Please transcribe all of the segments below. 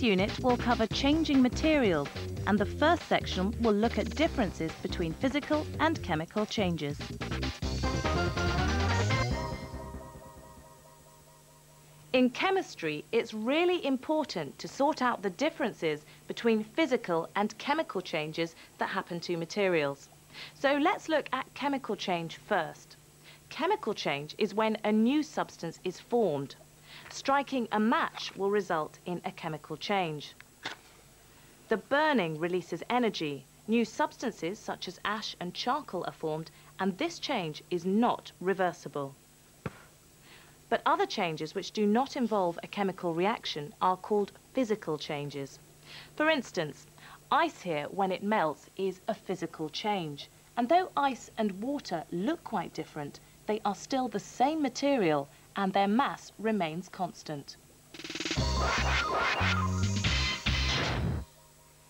This unit will cover changing materials, and the first section will look at differences between physical and chemical changes. In chemistry, it's really important to sort out the differences between physical and chemical changes that happen to materials. So let's look at chemical change first. Chemical change is when a new substance is formed. Striking a match will result in a chemical change. The burning releases energy. New substances such as ash and charcoal are formed, and this change is not reversible. But other changes which do not involve a chemical reaction are called physical changes. For instance, ice here, when it melts, is a physical change. And though ice and water look quite different, they are still the same material and their mass remains constant.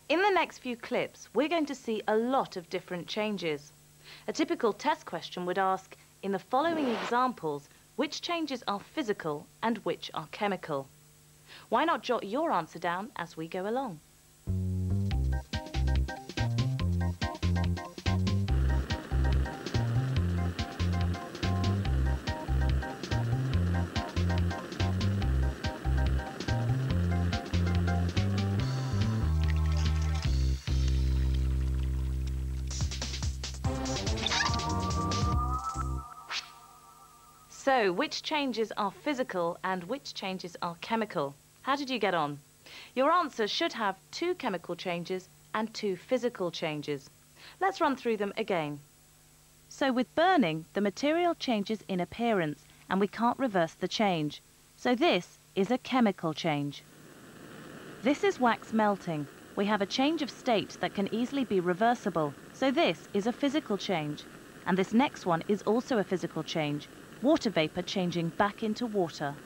In the next few clips, we're going to see a lot of different changes. A typical test question would ask, in the following examples, which changes are physical and which are chemical? Why not jot your answer down as we go along? So, which changes are physical and which changes are chemical? How did you get on? Your answer should have 2 chemical changes and 2 physical changes. Let's run through them again. So with burning, the material changes in appearance and we can't reverse the change. So this is a chemical change. This is wax melting. We have a change of state that can easily be reversible. So this is a physical change. And this next one is also a physical change. Water vapour changing back into water.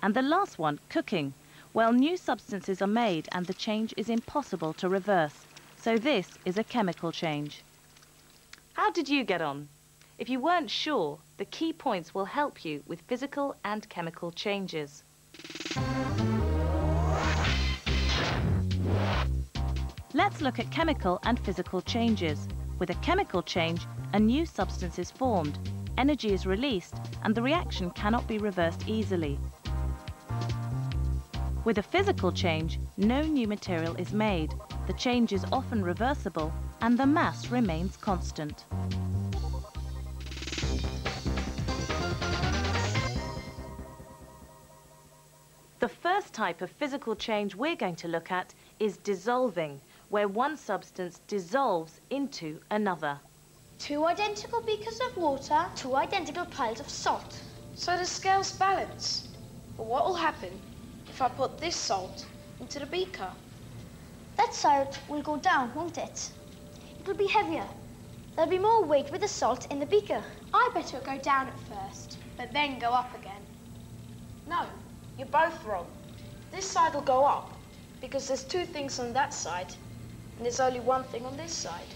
And the last one, cooking. Well, new substances are made and the change is impossible to reverse. So this is a chemical change. How did you get on? If you weren't sure, the key points will help you with physical and chemical changes. Let's look at chemical and physical changes. With a chemical change, a new substance is formed. Energy is released and the reaction cannot be reversed easily. With a physical change, no new material is made. The change is often reversible and the mass remains constant. The first type of physical change we're going to look at is dissolving, where one substance dissolves into another. 2 identical beakers of water, 2 identical piles of salt. So the scales balance. But what will happen if I put this salt into the beaker? That salt will go down, won't it? It'll be heavier. There'll be more weight with the salt in the beaker. I bet it'll go down at first, but then go up again. No, you're both wrong. This side will go up, because there's 2 things on that side, and there's only 1 thing on this side.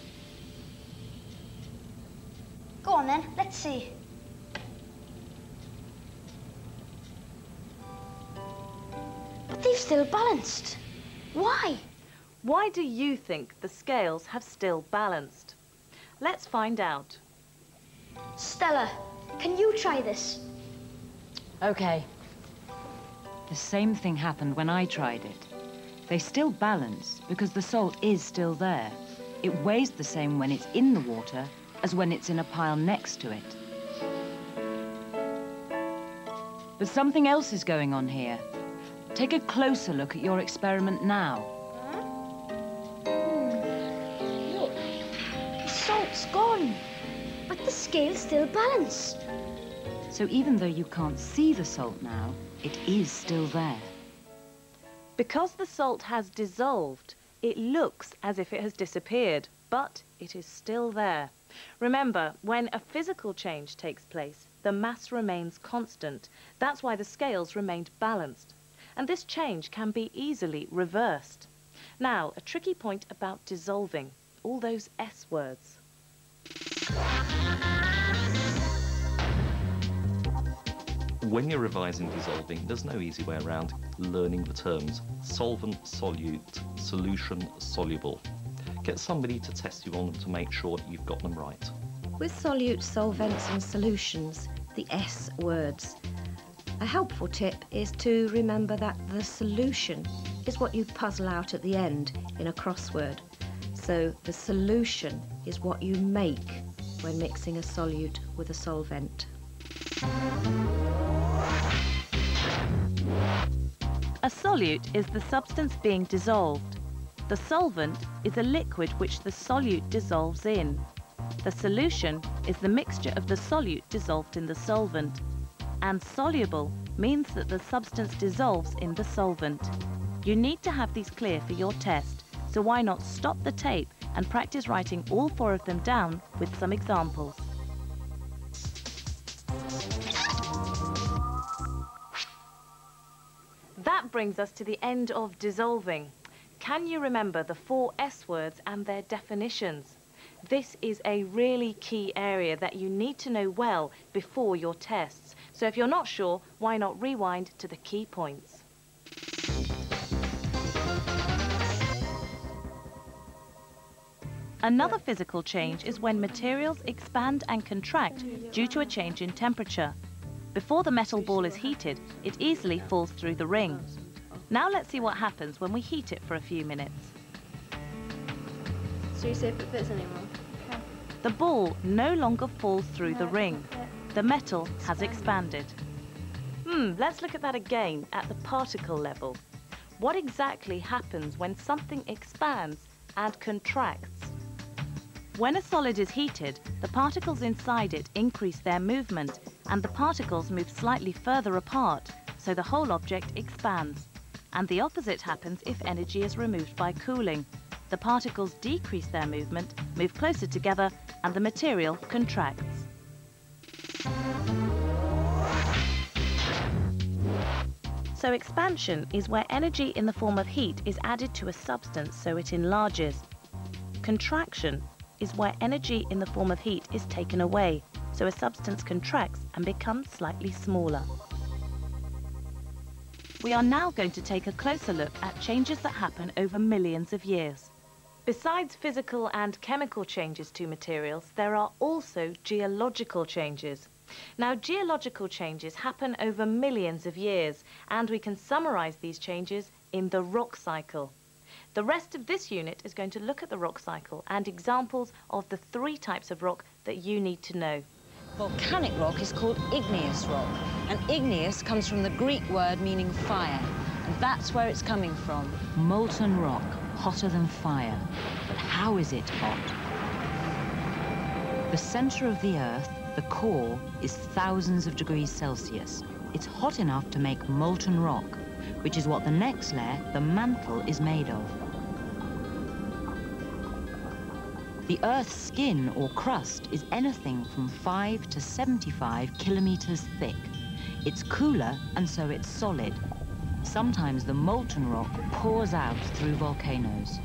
Go on then, let's see. But they've still balanced. Why? Why do you think the scales have still balanced? Let's find out. Stella, can you try this? Okay. The same thing happened when I tried it. They still balance because the salt is still there. It weighs the same when it's in the water as when it's in a pile next to it. But something else is going on here. Take a closer look at your experiment now. Look, the salt's gone, but the scale's still balanced. So even though you can't see the salt now, it is still there. Because the salt has dissolved, it looks as if it has disappeared, but it is still there. Remember, when a physical change takes place, the mass remains constant. That's why the scales remained balanced. And this change can be easily reversed. Now, a tricky point about dissolving, all those S words. When you're revising dissolving, there's no easy way around learning the terms solvent, solute, solution, soluble. Get somebody to test you on them to make sure that you've got them right. With solutes, solvents and solutions, the S words, a helpful tip is to remember that the solution is what you puzzle out at the end in a crossword. So the solution is what you make when mixing a solute with a solvent. A solute is the substance being dissolved. The solvent is a liquid which the solute dissolves in. The solution is the mixture of the solute dissolved in the solvent. And soluble means that the substance dissolves in the solvent. You need to have these clear for your test, so why not stop the tape and practice writing all 4 of them down with some examples. That brings us to the end of dissolving. Can you remember the 4 S words and their definitions? This is a really key area that you need to know well before your tests. So if you're not sure, why not rewind to the key points? Another physical change is when materials expand and contract due to a change in temperature. Before the metal ball is heated, it easily falls through the ring. Now let's see what happens when we heat it for a few minutes. So you see if it fits anymore? Okay. The ball no longer falls through the ring. The metal has expanded. Let's look at that again at the particle level. What exactly happens when something expands and contracts? When a solid is heated, the particles inside it increase their movement, and the particles move slightly further apart, so the whole object expands. And the opposite happens if energy is removed by cooling. The particles decrease their movement, move closer together, and the material contracts. So expansion is where energy in the form of heat is added to a substance so it enlarges. Contraction is where energy in the form of heat is taken away, so a substance contracts and becomes slightly smaller. We are now going to take a closer look at changes that happen over millions of years. Besides physical and chemical changes to materials, there are also geological changes. Now, geological changes happen over millions of years, and we can summarize these changes in the rock cycle. The rest of this unit is going to look at the rock cycle and examples of the 3 types of rock that you need to know. Volcanic rock is called igneous rock, and igneous comes from the Greek word meaning fire, and that's where it's coming from. Molten rock, hotter than fire. But how is it hot? The center of the Earth, the core, is thousands of degrees Celsius. It's hot enough to make molten rock, which is what the next layer, the mantle, is made of. The Earth's skin, or crust, is anything from 5 to 75 kilometers thick. It's cooler, and so it's solid. Sometimes the molten rock pours out through volcanoes.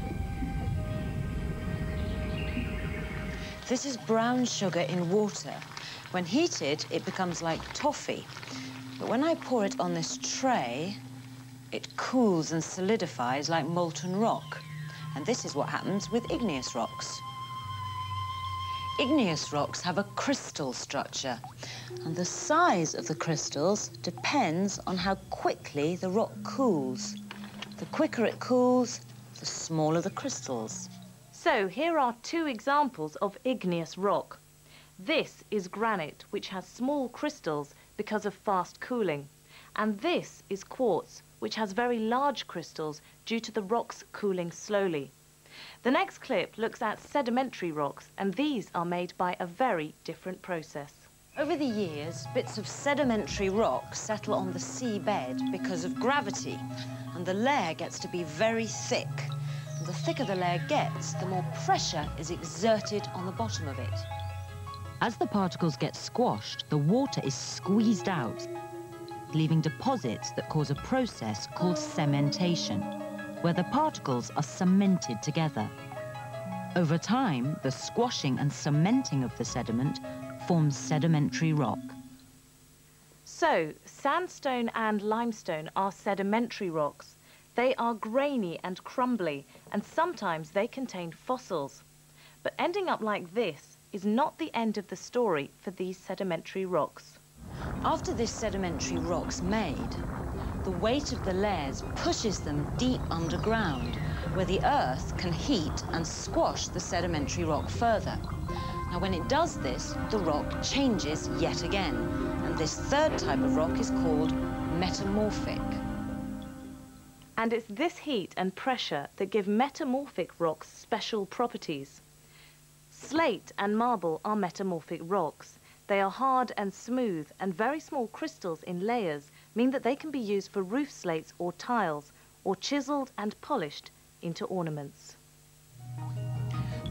This is brown sugar in water. When heated, it becomes like toffee. But when I pour it on this tray, it cools and solidifies like molten rock. And this is what happens with igneous rocks. Igneous rocks have a crystal structure, and the size of the crystals depends on how quickly the rock cools. The quicker it cools, the smaller the crystals. So here are 2 examples of igneous rock. This is granite, which has small crystals because of fast cooling. And this is quartz, which has very large crystals due to the rocks cooling slowly. The next clip looks at sedimentary rocks, and these are made by a very different process. Over the years, bits of sedimentary rock settle on the seabed because of gravity, and the layer gets to be very thick. And the thicker the layer gets, the more pressure is exerted on the bottom of it. As the particles get squashed, the water is squeezed out, leaving deposits that cause a process called cementation, where the particles are cemented together. Over time, the squashing and cementing of the sediment forms sedimentary rock. So, sandstone and limestone are sedimentary rocks. They are grainy and crumbly, and sometimes they contain fossils. But ending up like this is not the end of the story for these sedimentary rocks. After this sedimentary rock's made, the weight of the layers pushes them deep underground, where the earth can heat and squash the sedimentary rock further. Now, when it does this, the rock changes yet again, and this third type of rock is called metamorphic. And it's this heat and pressure that give metamorphic rocks special properties. Slate and marble are metamorphic rocks. They are hard and smooth, and very small crystals in layers mean that they can be used for roof slates or tiles, or chiseled and polished into ornaments.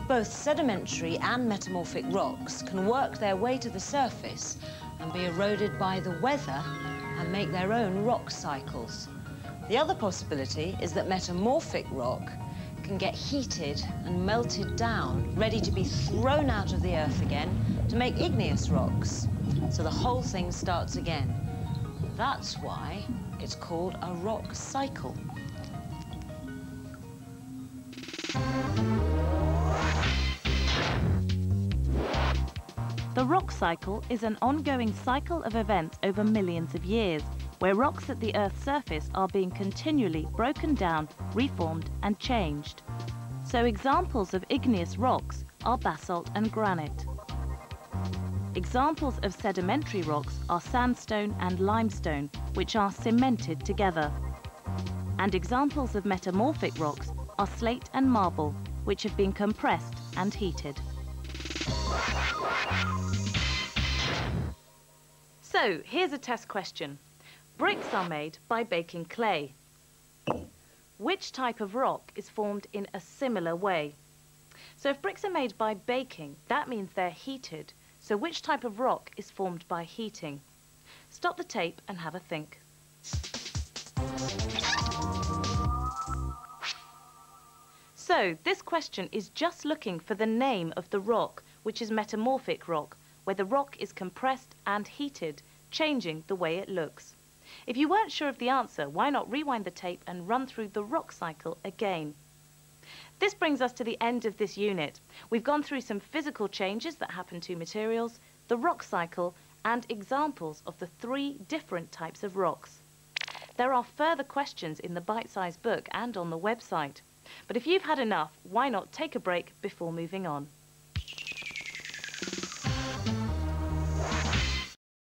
Both sedimentary and metamorphic rocks can work their way to the surface and be eroded by the weather and make their own rock cycles. The other possibility is that metamorphic rock can get heated and melted down, ready to be thrown out of the earth again to make igneous rocks. So the whole thing starts again. That's why it's called a rock cycle. The rock cycle is an ongoing cycle of events over millions of years, where rocks at the Earth's surface are being continually broken down, reformed and changed. So examples of igneous rocks are basalt and granite. Examples of sedimentary rocks are sandstone and limestone, which are cemented together. And examples of metamorphic rocks are slate and marble, which have been compressed and heated. So, here's a test question. Bricks are made by baking clay. Which type of rock is formed in a similar way? So if bricks are made by baking, that means they're heated. So which type of rock is formed by heating? Stop the tape and have a think. So this question is just looking for the name of the rock, which is metamorphic rock, where the rock is compressed and heated, changing the way it looks. If you weren't sure of the answer, why not rewind the tape and run through the rock cycle again? This brings us to the end of this unit. We've gone through some physical changes that happen to materials, the rock cycle, and examples of the 3 different types of rocks. There are further questions in the bite-sized book and on the website. But if you've had enough, why not take a break before moving on?